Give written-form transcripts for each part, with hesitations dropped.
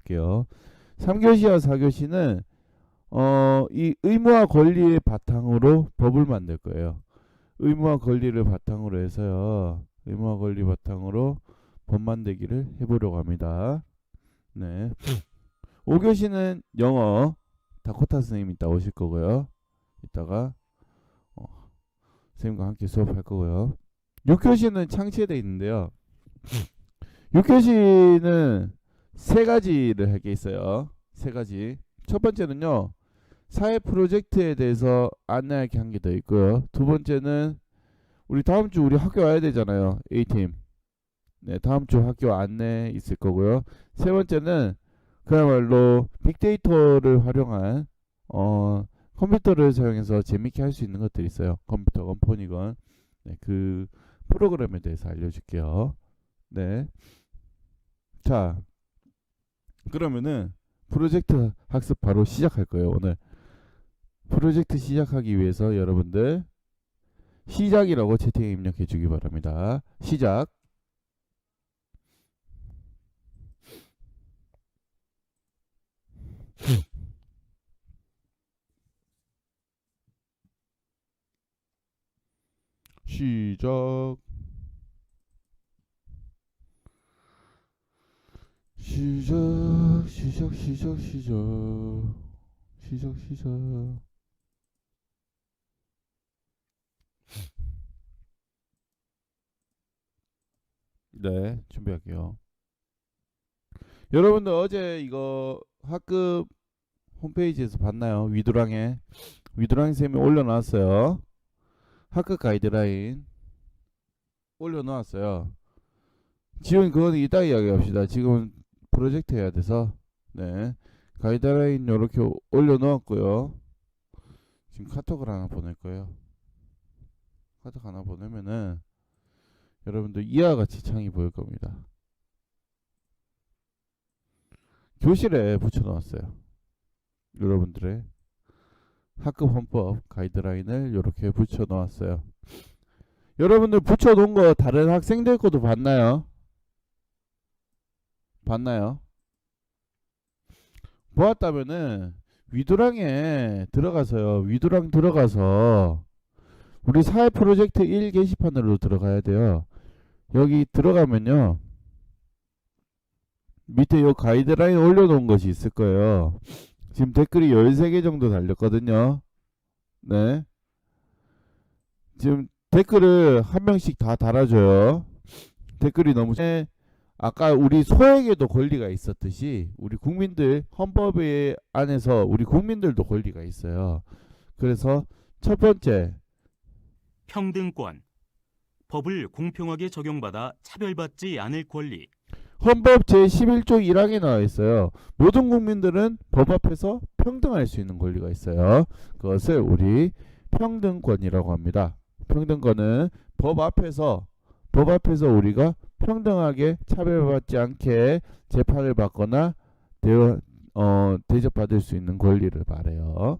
알려줄게요. 3교시와 4교시는 이 의무와 권리의 바탕으로 법을 만들 거예요. 의무와 권리를 바탕으로 해서요. 의무와 권리 바탕으로 법 만들기를 해보려고 합니다. 네. 5교시는 영어 다코타 선생님이 이따 오실 거고요. 이따가 선생님과 함께 수업할 거고요. 6교시는 창치에 되어 있는데요. 6교시는 세 가지를 할 게 있어요. 세 가지. 첫 번째는요. 사회 프로젝트에 대해서 안내할 게 한 개 더 있고요. 두 번째는 우리 다음 주 우리 학교 와야 되잖아요. A팀. 네, 다음 주 학교 안내 있을 거고요. 세 번째는 그야말로 빅데이터를 활용한 컴퓨터를 사용해서 재밌게 할 수 있는 것들이 있어요. 컴퓨터건 폰이건. 네, 그 프로그램에 대해서 알려줄게요. 네. 자, 그러면은 프로젝트 학습 바로 시작할 거예요. 오늘 프로젝트 시작하기 위해서 여러분들 시작이라고 채팅에 입력해 주기 바랍니다. 시작. 시작. 시작. 시작. 시작. 시작. 시작. 시작. 네, 준비할게요. 여러분들 어제 이거 학급 홈페이지에서 봤나요? 위두랑에 쌤이 올려놨어요. 학급 가이드라인 올려놓았어요. 지금 그건 이따 이야기합시다. 지금 프로젝트 해야 돼서. 네, 가이드라인 요렇게 올려놓았고요. 지금 카톡을 하나 보낼 거예요. 카톡 하나 보내면은 여러분들 이와 같이 창이 보일 겁니다. 교실에 붙여놓았어요. 여러분들의 학급 헌법 가이드라인을 이렇게 붙여놓았어요. 여러분들 붙여놓은 거 다른 학생들 것도 봤나요? 봤나요? 보았다면은 위두랑에 들어가서요. 위두랑 들어가서 우리 사회 프로젝트 1 게시판으로 들어가야 돼요. 여기 들어가면요. 밑에 요 가이드라인 올려놓은 것이 있을 거예요. 지금 댓글이 13개 정도 달렸거든요. 네. 지금 댓글을 한 명씩 다 달아줘요. 댓글이 너무 아까 우리 소에게도 권리가 있었듯이 우리 국민들 헌법에 안에서 우리 국민들도 권리가 있어요. 그래서 첫 번째 평등권. 법을 공평하게 적용받아 차별받지 않을 권리. 헌법 제11조 1항에 나와 있어요. 모든 국민들은 법 앞에서 평등할 수 있는 권리가 있어요. 그것을 우리 평등권이라고 합니다. 평등권은 법 앞에서 우리가 평등하게 차별받지 않게 재판을 받거나 대접받을 수 있는 권리를 말해요.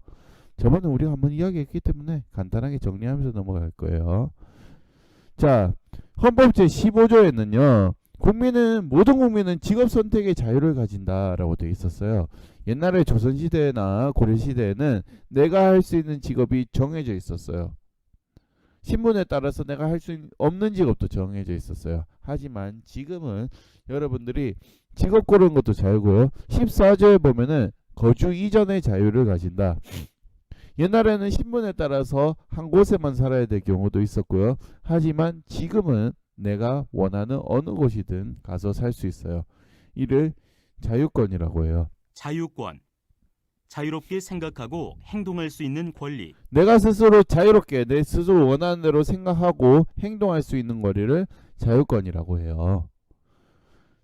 저번에 우리가 한번 이야기했기 때문에 간단하게 정리하면서 넘어갈 거예요. 자, 헌법 제15조에는요. 모든 국민은 직업 선택의 자유를 가진다라고 되어 있었어요. 옛날에 조선시대나 고려시대에는 내가 할 수 있는 직업이 정해져 있었어요. 신분에 따라서 내가 할 수 없는 직업도 정해져 있었어요. 하지만 지금은 여러분들이 직업 고르는 것도 자유고요. 14조에 보면은 거주 이전의 자유를 가진다. 옛날에는 신분에 따라서 한 곳에만 살아야 될 경우도 있었고요. 하지만 지금은 내가 원하는 어느 곳이든 가서 살 수 있어요. 이를 자유권이라고 해요. 자유권. 자유롭게 생각하고 행동할 수 있는 권리. 내가 스스로 자유롭게 내 스스로 원하는 대로 생각하고 행동할 수 있는 권리를 자유권이라고 해요.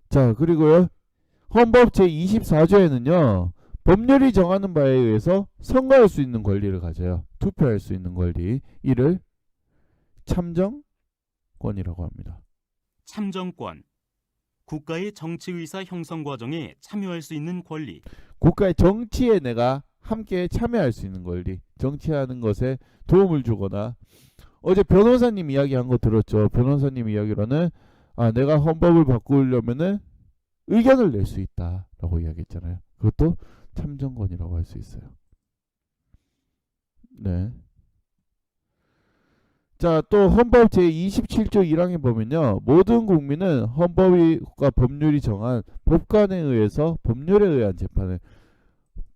자, 그리고요. 헌법 제24조에는요. 법률이 정하는 바에 의해서 선거할 수 있는 권리를 가져요. 투표할 수 있는 권리. 이를 참정권이라고 합니다. 참정권. 국가의 정치의사 형성 과정에 참여할 수 있는 권리. 국가의 정치에 내가 함께 참여할 수 있는 권리. 정치하는 것에 도움을 주거나. 어제 변호사님 이야기한 거 들었죠. 변호사님 이야기로는 내가 헌법을 바꾸려면은 의견을 낼 수 있다라고 라고 이야기했잖아요. 그것도 참정권이라고 할 수 있어요. 네. 자, 또 헌법 제27조 1항에 보면요. 모든 국민은 헌법과 법률이 정한 법관에 의해서 법률에 의한 재판을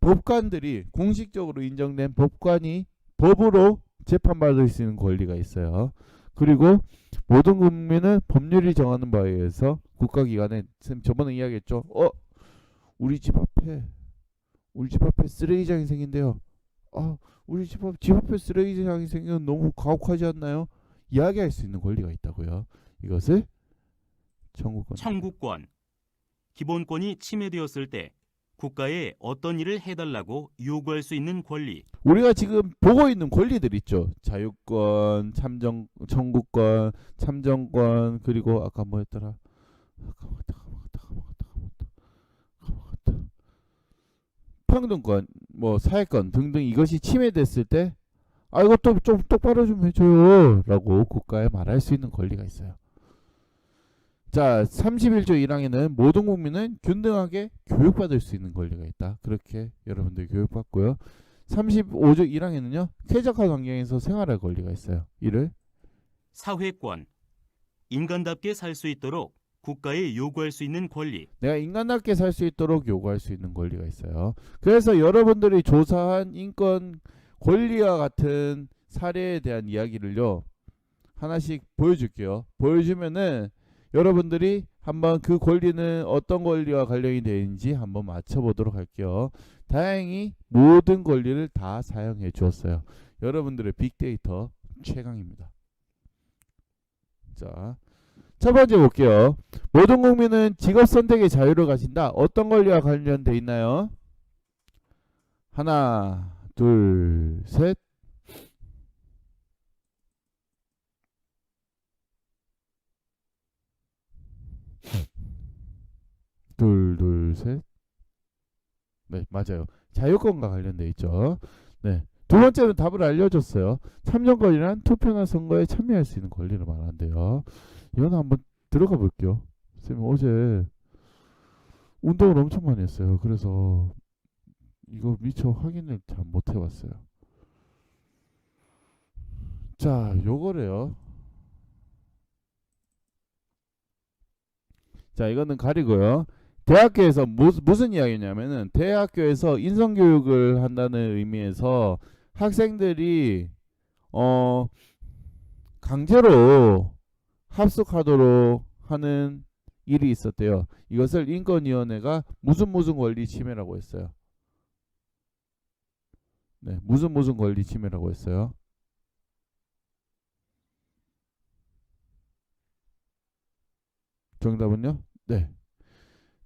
법관들이 공식적으로 인정된 법관이 법으로 재판받을 수 있는 권리가 있어요. 그리고 모든 국민은 법률이 정하는 바에 의해서 국가기관에 쌤 저번에 이야기했죠. 우리 집 앞에 쓰레기장이 생긴대요. 우리 집 앞에 쓰레기장이 생기면 너무 가혹하지 않나요? 이야기할 수 있는 권리가 있다고요. 이것을 청구권. 청구권. 기본권이 침해되었을 때 국가에 어떤 일을 해달라고 요구할 수 있는 권리. 우리가 지금 보고 있는 권리들 있죠. 자유권, 청구권, 참정권, 그리고 아까 뭐였더라? 평등권, 뭐 사회권 등등 이것이 침해됐을 때 이것도 좀 똑바로 좀 해줘요 라고 국가에 말할 수 있는 권리가 있어요. 자, 31조 1항에는 모든 국민은 균등하게 교육받을 수 있는 권리가 있다. 그렇게 여러분들 교육받고요. 35조 1항에는요. 쾌적한 환경에서 생활할 권리가 있어요. 이를 사회권. 인간답게 살 수 있도록 국가에 요구할 수 있는 권리. 내가 인간답게 살 수 있도록 요구할 수 있는 권리가 있어요. 그래서 여러분들이 조사한 인권 권리와 같은 사례에 대한 이야기를요. 하나씩 보여줄게요. 보여주면은 여러분들이 한번 그 권리는 어떤 권리와 관련이 되는지 한번 맞춰보도록 할게요. 다행히 모든 권리를 다 사용해 주었어요. 여러분들의 빅데이터 최강입니다. 자, 첫 번째 볼게요. 모든 국민은 직업 선택의 자유를 가진다. 어떤 권리와 관련돼 있나요? 하나, 둘, 셋. 둘, 셋. 네, 맞아요. 자유권과 관련돼 있죠. 네. 두 번째는 답을 알려줬어요. 참정권이란 투표나 선거에 참여할 수 있는 권리를 말한대요. 이건 한번 들어가 볼게요. 쌤 어제 운동을 엄청 많이 했어요. 그래서 이거 미처 확인을 잘 못 해봤어요. 자, 요거래요. 자, 이거는 가리고요. 대학교에서 무슨 이야기냐면은 대학교에서 인성교육을 한다는 의미에서 학생들이 강제로 합숙하도록 하는 일이 있었대요. 이것을 인권위원회가 무슨 권리 침해라고 했어요. 네, 무슨 권리 침해라고 했어요. 정답은요? 네.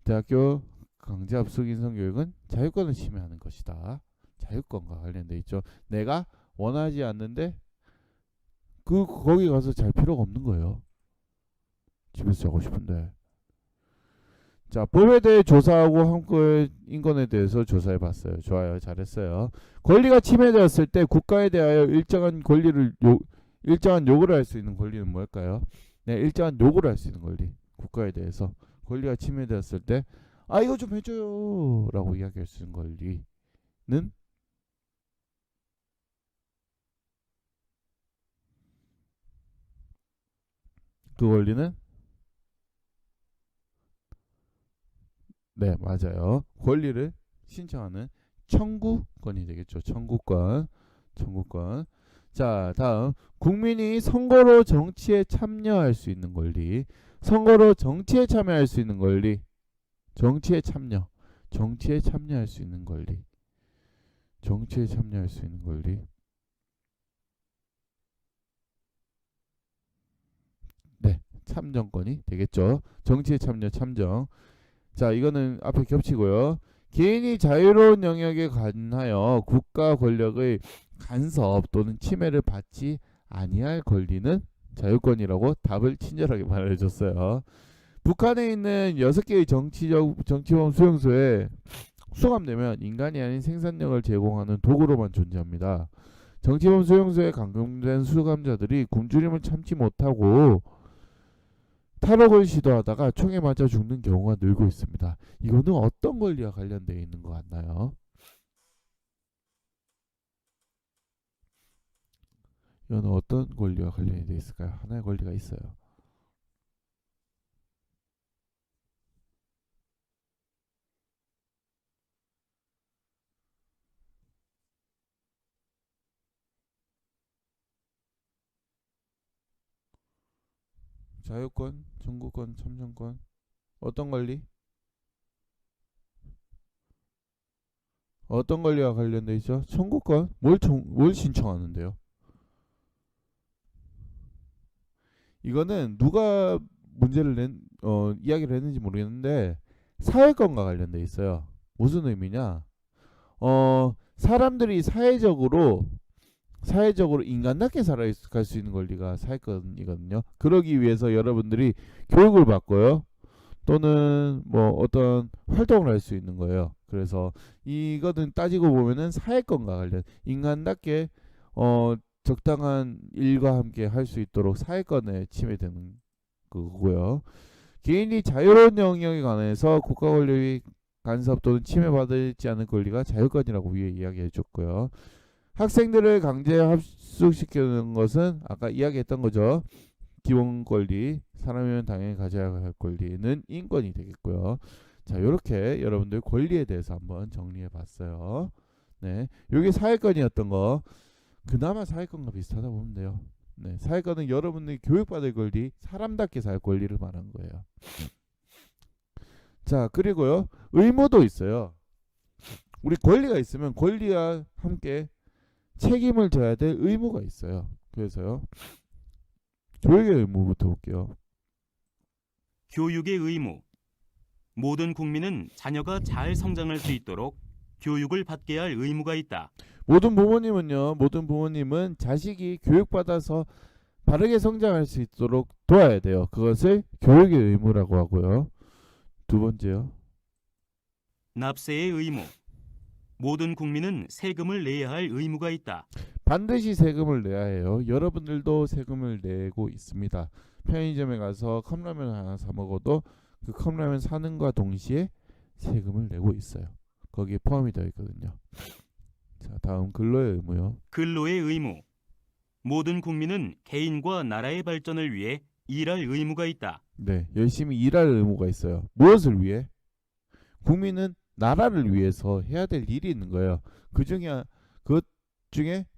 대학교 강제합숙 인성교육은 자유권을 침해하는 것이다. 자유권과 관련돼 있죠. 내가 원하지 않는데 거기 가서 잘 필요가 없는 거예요. 집에서 자고 싶은데. 자, 법에 대해 조사하고 한국의 인권에 대해서 조사해봤어요. 좋아요, 잘했어요. 권리가 침해되었을 때 국가에 대하여 일정한 요구를 할 수 있는 권리는 뭘까요? 네, 일정한 요구를 할 수 있는 권리. 국가에 대해서 권리가 침해되었을 때 이거 좀 해줘요 라고 이야기할 수 있는 권리는 그 권리는 네, 맞아요. 권리를 신청하는 청구권이 되겠죠. 청구권. 자, 다음 국민이 선거로 정치에 참여할 수 있는 권리. 선거로 정치에 참여할 수 있는 권리. 정치에 참여할 수 있는 권리. 정치에 참여할 수 있는 권리. 네, 참정권이 되겠죠. 정치에 참정. 자, 이거는 앞에 겹치고요. 개인이 자유로운 영역에 관하여 국가 권력의 간섭 또는 침해를 받지 아니할 권리는 자유권이라고 답을 친절하게 말해줬어요. 북한에 있는 6개의 정치범 수용소에 수감되면 인간이 아닌 생산력을 제공하는 도구로만 존재합니다. 정치범 수용소에 감금된 수감자들이 굶주림을 참지 못하고 탈옥을 시도하다가 총에 맞아 죽는 경우가 늘고 있습니다. 이거는 어떤 권리와 관련되어 있는 것 같나요? 이거는 어떤 권리와 관련이 되어 있을까요? 하나의 권리가 있어요. 자유권, 청구권, 참정권. 어떤 권리? 어떤 권리와 관련돼 있죠? 청구권? 뭘 신청하는데요? 이거는 누가 이야기를 했는지 모르겠는데 사회권과 관련돼 있어요. 무슨 의미냐? 사람들이 사회적으로 인간답게 살아갈 수 있는 권리가 사회권이거든요. 그러기 위해서 여러분들이 교육을 받고요. 또는 뭐 어떤 활동을 할 수 있는 거예요. 그래서 이거는 따지고 보면은 사회권과 관련 인간답게 적당한 일과 함께 할 수 있도록 사회권에 침해되는 거고요. 개인이 자유로운 영역에 관해서 국가 권력의 간섭 또는 침해받지 않은 권리가 자유권이라고 위에 이야기해 줬고요. 학생들을 강제 합숙시키는 것은 아까 이야기했던 거죠. 기본 권리, 사람이면 당연히 가져야 할 권리는 인권이 되겠고요. 자, 이렇게 여러분들 권리에 대해서 한번 정리해 봤어요. 네, 이게 사회권이었던 거. 그나마 사회권과 비슷하다 보면 돼요. 네, 사회권은 여러분들이 교육받을 권리, 사람답게 살 권리를 말하는 거예요. 자, 그리고요, 의무도 있어요. 우리 권리가 있으면 권리와 함께 책임을 져야 될 의무가 있어요. 그래서요, 교육의 의무부터 볼게요. 교육의 의무. 모든 국민은 자녀가 잘 성장할 수 있도록 교육을 받게 할 의무가 있다. 모든 부모님은 자식이 교육받아서 바르게 성장할 수 있도록 도와야 돼요. 그것을 교육의 의무라고 하고요. 두 번째요. 납세의 의무. 모든 국민은 세금을 내야 할 의무가 있다. 반드시 세금을 내야 해요. 여러분들도 세금을 내고 있습니다. 편의점에 가서 컵라면 하나 사 먹어도 그 컵라면 사는 과 동시에 세금을 내고 있어요. 거기에 포함이 되어 있거든요. 자, 다음 근로의 의무요. 근로의 의무. 모든 국민은 개인과 나라의 발전을 위해 일할 의무가 있다. 네, 열심히 일할 의무가 있어요. 무엇을 위해? 국민은 나라를 위해서 해야 될 일이 있는 거예요. 그 중에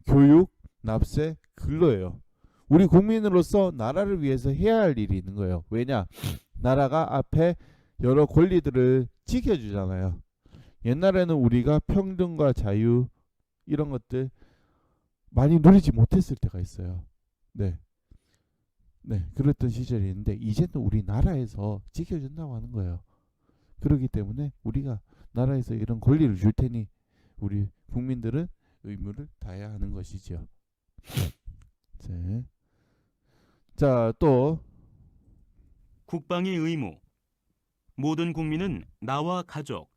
교육, 납세, 근로예요. 우리 국민으로서 나라를 위해서 해야 할 일이 있는 거예요. 왜냐? 나라가 앞에 여러 권리들을 지켜주잖아요. 옛날에는 우리가 평등과 자유 이런 것들 많이 누리지 못했을 때가 있어요. 네. 네, 그랬던 시절이 있는데 이제는 우리나라에서 지켜준다고 하는 거예요. 그렇기 때문에 우리가 나라에서 이런 권리를 줄 테니 우리 국민들은 의무를 다해야 하는 것이죠. 자, 또 국방의 의무. 모든 국민은 나와 가족,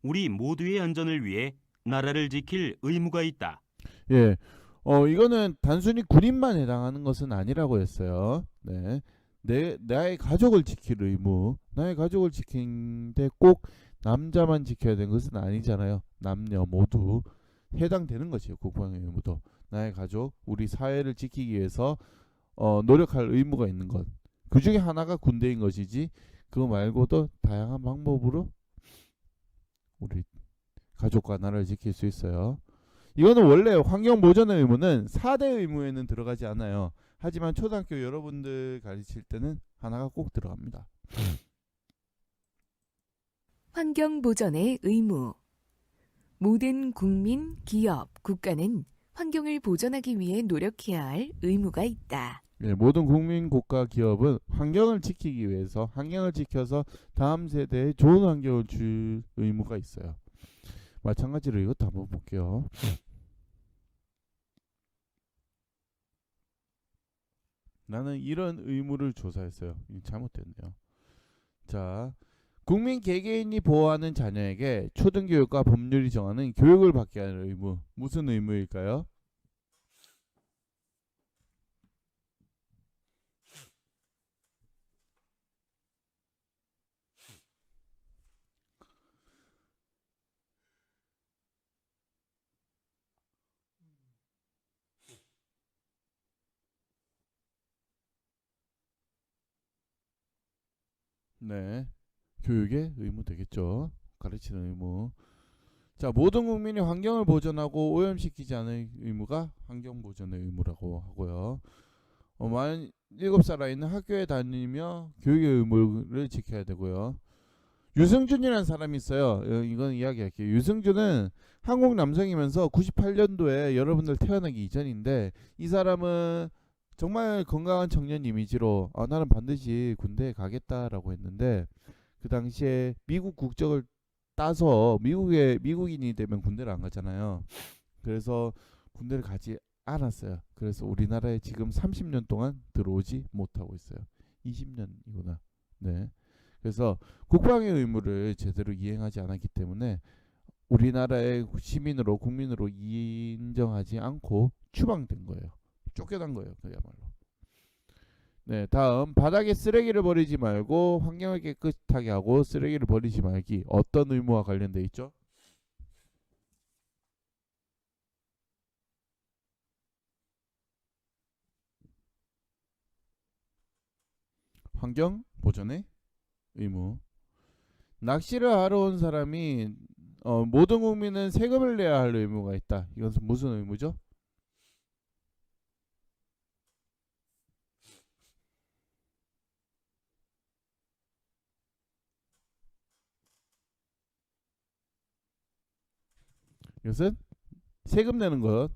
우리 모두의 안전을 위해 나라를 지킬 의무가 있다. 예, 이거는 단순히 군인만 해당하는 것은 아니라고 했어요. 네, 나의 가족을 지킬 의무, 나의 가족을 지키는데 꼭 남자만 지켜야 되는 것은 아니잖아요. 남녀 모두 해당되는 것이에요. 국방의 의무도 나의 가족, 우리 사회를 지키기 위해서 노력할 의무가 있는 것. 그 중에 하나가 군대인 것이지. 그거 말고도 다양한 방법으로 우리 가족과 나라를 지킬 수 있어요. 이거는 원래 환경 보전의 의무는 4대 의무에는 들어가지 않아요. 하지만 초등학교 여러분들 가르칠 때는 하나가 꼭 들어갑니다. 환경 보전의 의무. 모든 국민, 기업, 국가는 환경을 보전하기 위해 노력해야 할 의무가 있다. 네, 모든 국민, 국가, 기업은 환경을 지키기 위해서 환경을 지켜서 다음 세대에 좋은 환경을 줄 의무가 있어요. 마찬가지로 이것도 한번 볼게요. 나는 이런 의무를 조사했어요. 잘못됐네요. 자, 국민 개개인이 보호하는 자녀에게 초등교육과 법률이 정하는 교육을 받게 하는 의무. 무슨 의무일까요? 네, 교육의 의무 되겠죠. 가르치는 의무. 자, 모든 국민이 환경을 보존하고 오염시키지 않을 의무가 환경 보존의 의무라고 하고요. 만 7살 아이는 학교에 다니며 교육의 의무를 지켜야 되고요. 유승준이라는 사람이 있어요. 이건 이야기할게요. 유승준은 한국 남성이면서 98년도에 여러분들 태어나기 이전인데, 이 사람은 정말 건강한 청년 이미지로 나는 반드시 군대에 가겠다라고 했는데, 그 당시에 미국 국적을 따서 미국인이 되면 군대를 안 가잖아요. 그래서 군대를 가지 않았어요. 그래서 우리나라에 지금 30년 동안 들어오지 못하고 있어요. 20년이구나. 네. 그래서 국방의 의무를 제대로 이행하지 않았기 때문에 우리나라의 시민으로 국민으로 인정하지 않고 추방된 거예요. 쫓겨난 거예요. 그야말로. 네, 다음 바닥에 쓰레기를 버리지 말고 환경을 깨끗하게 하고 쓰레기를 버리지 말기. 어떤 의무와 관련돼 있죠? 환경 보존의 의무. 낚시를 하러 온 사람이 모든 국민은 세금을 내야 할 의무가 있다. 이것은 무슨 의무죠? 이것은 세금 내는 것,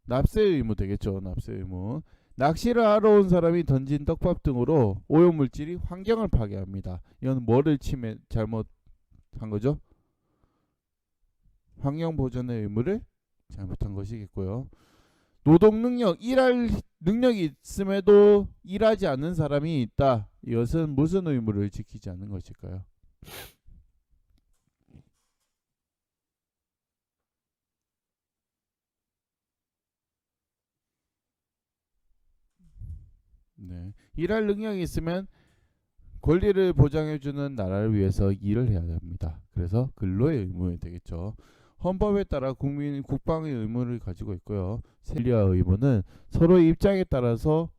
납세 의무 되겠죠. 납세 의무. 낚시를 하러 온 사람이 던진 떡밥 등으로 오염물질이 환경을 파괴합니다. 이건 뭐를 잘못한 거죠? 환경 보존의 의무를 잘못한 것이겠고요. 노동 능력, 일할 능력이 있음에도 일하지 않는 사람이 있다. 이것은 무슨 의무를 지키지 않는 것일까요? 네. 일할 능력이 있으면 권리를 보장해주는 나라를 위해서 일을 해야 합니다. 그래서 근로의 의무가 되겠죠. 헌법에 따라 국민 국방의 의무를 가지고 있고요. 권리와 의무는 서로의 입장에 따라서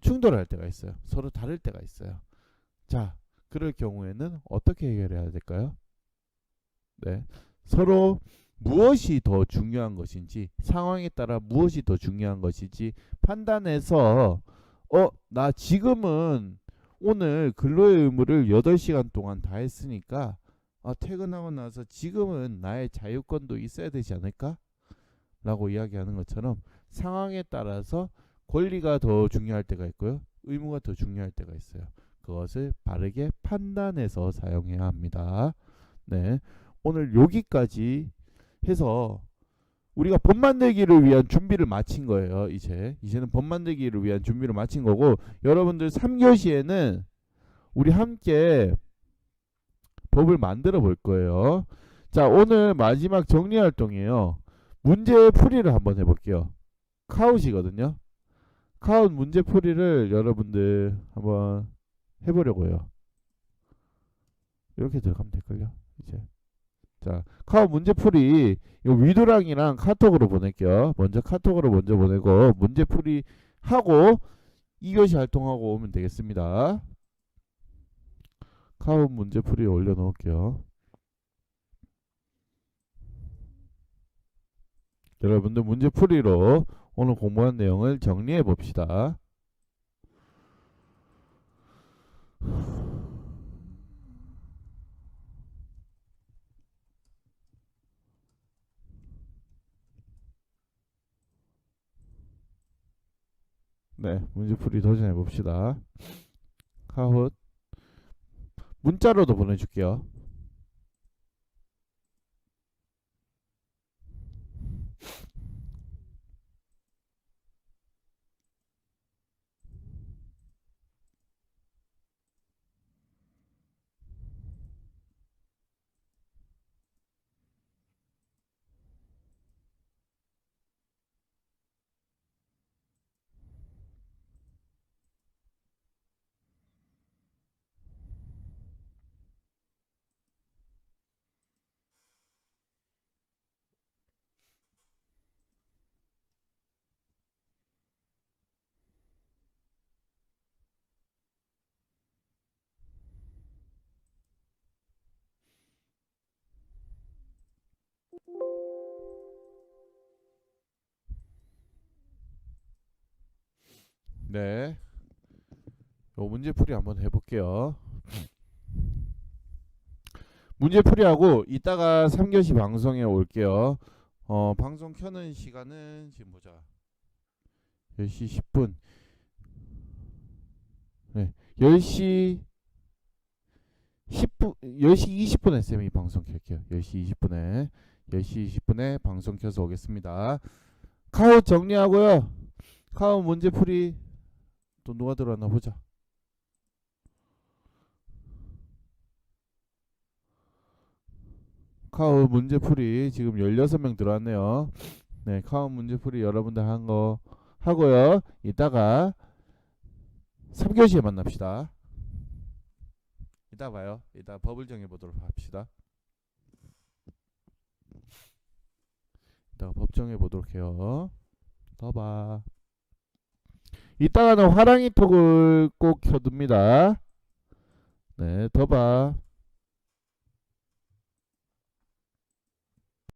충돌할 때가 있어요. 서로 다를 때가 있어요. 자, 그럴 경우에는 어떻게 해결해야 될까요? 네. 서로 무엇이 더 중요한 것인지, 상황에 따라 무엇이 더 중요한 것인지 판단해서 나 지금은 오늘 근로의 의무를 8시간 동안 다 했으니까 퇴근하고 나서 지금은 나의 자유권도 있어야 되지 않을까? 라고 이야기하는 것처럼 상황에 따라서 권리가 더 중요할 때가 있고요. 의무가 더 중요할 때가 있어요. 그것을 바르게 판단해서 사용해야 합니다. 네. 오늘 여기까지 해서 우리가 법 만들기를 위한 준비를 마친 거예요. 이제는 법 만들기를 위한 준비를 마친 거고, 여러분들 3교시에는 우리 함께 법을 만들어 볼 거예요. 자, 오늘 마지막 정리 활동이에요. 문제 풀이를 한번 해볼게요. 카웃이거든요. 카웃 문제 풀이를 여러분들 한번 해보려고 해요. 이렇게 들어가면 될걸요. 이제. 자, 카웃 문제풀이 요 위도랑이랑 카톡으로 보낼게요. 먼저 카톡으로 먼저 보내고 문제풀이 하고 2교시 활동하고 오면 되겠습니다. 카웃 문제풀이 올려놓을게요. 여러분들 문제풀이로 오늘 공부한 내용을 정리해 봅시다. 네, 문제풀이 도전해 봅시다. 카웃 문자로도 보내줄게요. 네. 요 문제풀이 한번 해볼게요. 문제풀이하고 이따가 3교시 방송에 올게요. 방송 켜는 시간은 지금 보자. 10시 10분. 네. 10시 10분, 10시 20분에 쌤이 방송 켤게요. 10시 20분에. 10시 20분에 방송 켜서 오겠습니다. 카우 정리하고요. 카우 문제풀이 또 누가 들어왔나 보자. 카우 문제풀이 지금 16명 들어왔네요. 네, 카우 문제풀이 여러분들 한 거 하고요. 이따가 3교시에 만납시다. 이따 봐요. 이따 법을 정해보도록 합시다. 이따가 법 정해보도록 해요. 더 봐. 이따가는 화랑이 톡을 꼭 켜둡니다. 네, 더 봐.